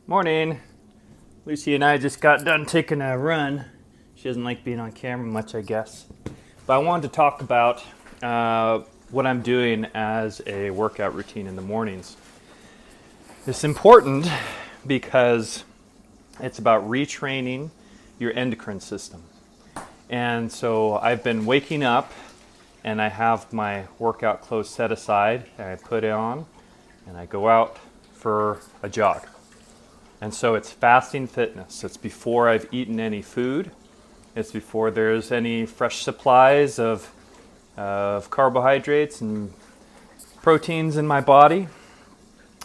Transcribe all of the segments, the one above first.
Morning. Lucy and I just got done taking a run. She doesn't like being on camera much, I guess. But I wanted to talk about what I'm doing as a workout routine in the mornings. It's important because it's about retraining your endocrine system. And so I've been waking up and I have my workout clothes set aside and I put it on and I go out for a jog. And so it's fasting fitness. It's before I've eaten any food. It's before there's any fresh supplies of carbohydrates and proteins in my body.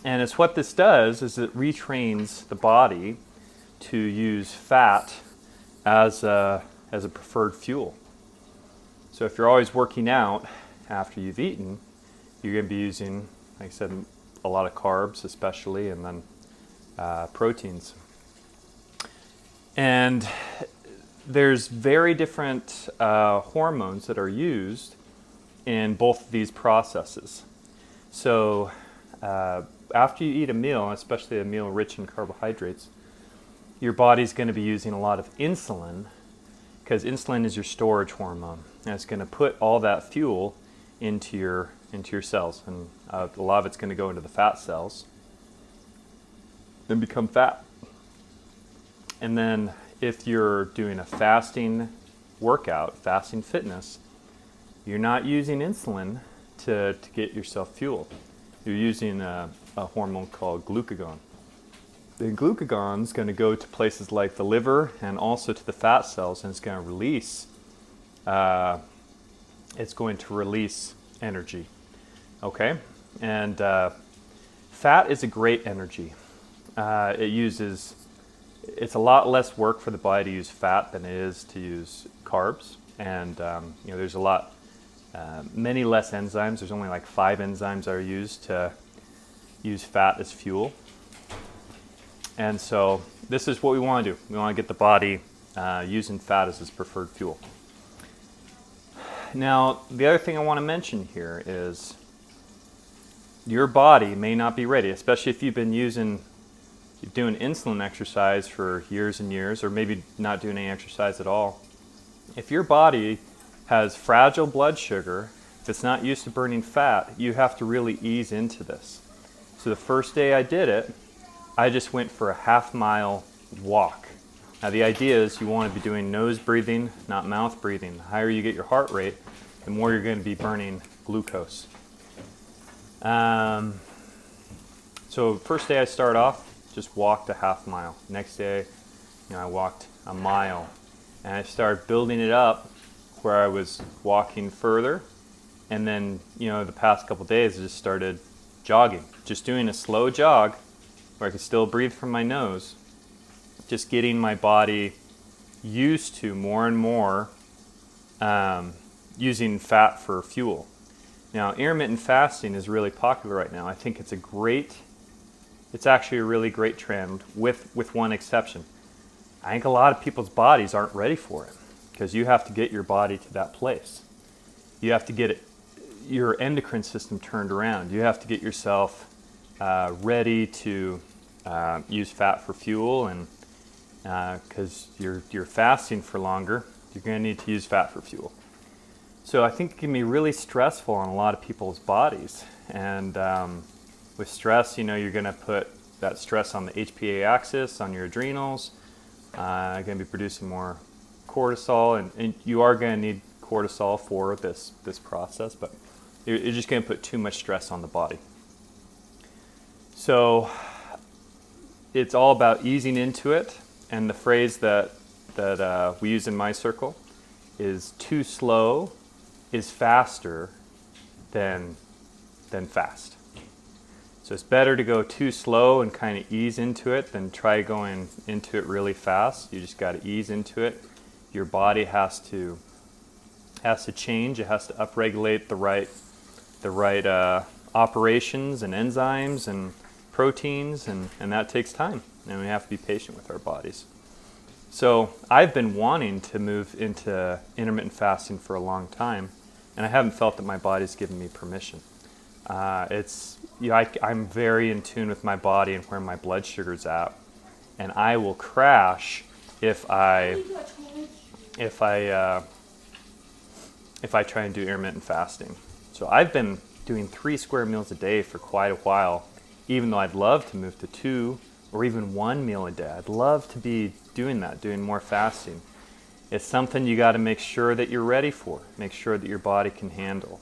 And it's what this does is it retrains the body to use fat as a preferred fuel. So if you're always working out after you've eaten, you're going to be using, like I said, a lot of carbs especially, and then proteins. And there's very different hormones that are used in both of these processes. So after you eat a meal, especially a meal rich in carbohydrates, your body's going to be using a lot of insulin, because insulin is your storage hormone, and it's going to put all that fuel into your cells, and a lot of it's going to go into the fat cells then become fat. And then if you're doing a fasting workout, fasting fitness, you're not using insulin to get yourself fueled. You're using a hormone called glucagon. The glucagon is going to go to places like the liver and also to the fat cells, and it's going to release energy. Okay? And fat is a great energy. It's a lot less work for the body to use fat than it is to use carbs. And there's many less enzymes. There's only like 5 enzymes that are used to use fat as fuel. And so this is what we want to do. We want to get the body using fat as its preferred fuel. Now, the other thing I want to mention here is your body may not be ready, especially if you've been doing insulin exercise for years and years, or maybe not doing any exercise at all. If your body has fragile blood sugar, if it's not used to burning fat, you have to really ease into this. So the first day I did it, I just went for a half-mile walk. Now the idea is you want to be doing nose breathing, not mouth breathing. The higher you get your heart rate, the more you're going to be burning glucose. So first day I start off, just walked a half mile. Next day, I walked a mile. And I started building it up where I was walking further. And then, the past couple days, I just started jogging. Just doing a slow jog where I could still breathe from my nose. Just getting my body used to more and more using fat for fuel. Now, intermittent fasting is really popular right now. I think it's actually a really great trend with one exception. I think a lot of people's bodies aren't ready for it because you have to get your body to that place. You have to get your endocrine system turned around. You have to get yourself ready to use fat for fuel, and because you're fasting for longer, you're going to need to use fat for fuel. So I think it can be really stressful on a lot of people's bodies. And with stress, you're going to put that stress on the HPA axis, on your adrenals. You're going to be producing more cortisol, and you are going to need cortisol for this process, but you're just going to put too much stress on the body. So it's all about easing into it, and the phrase that we use in my circle is too slow is faster than fast. So it's better to go too slow and kind of ease into it than try going into it really fast. You just got to ease into it. Your body has to change. It has to upregulate the right operations and enzymes and proteins, and that takes time. And we have to be patient with our bodies. So I've been wanting to move into intermittent fasting for a long time, and I haven't felt that my body's given me permission. I'm very in tune with my body and where my blood sugar's at. and I will crash if I try and do intermittent fasting. So I've been doing 3 square meals a day for quite a while, even though I'd love to move to 2 or even 1 meal a day. I'd love to be doing that, doing more fasting. It's something you got to make sure that you're ready for, make sure that your body can handle.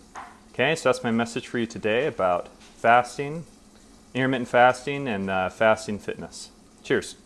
Okay, so that's my message for you today about fasting, intermittent fasting, and fasting fitness. Cheers.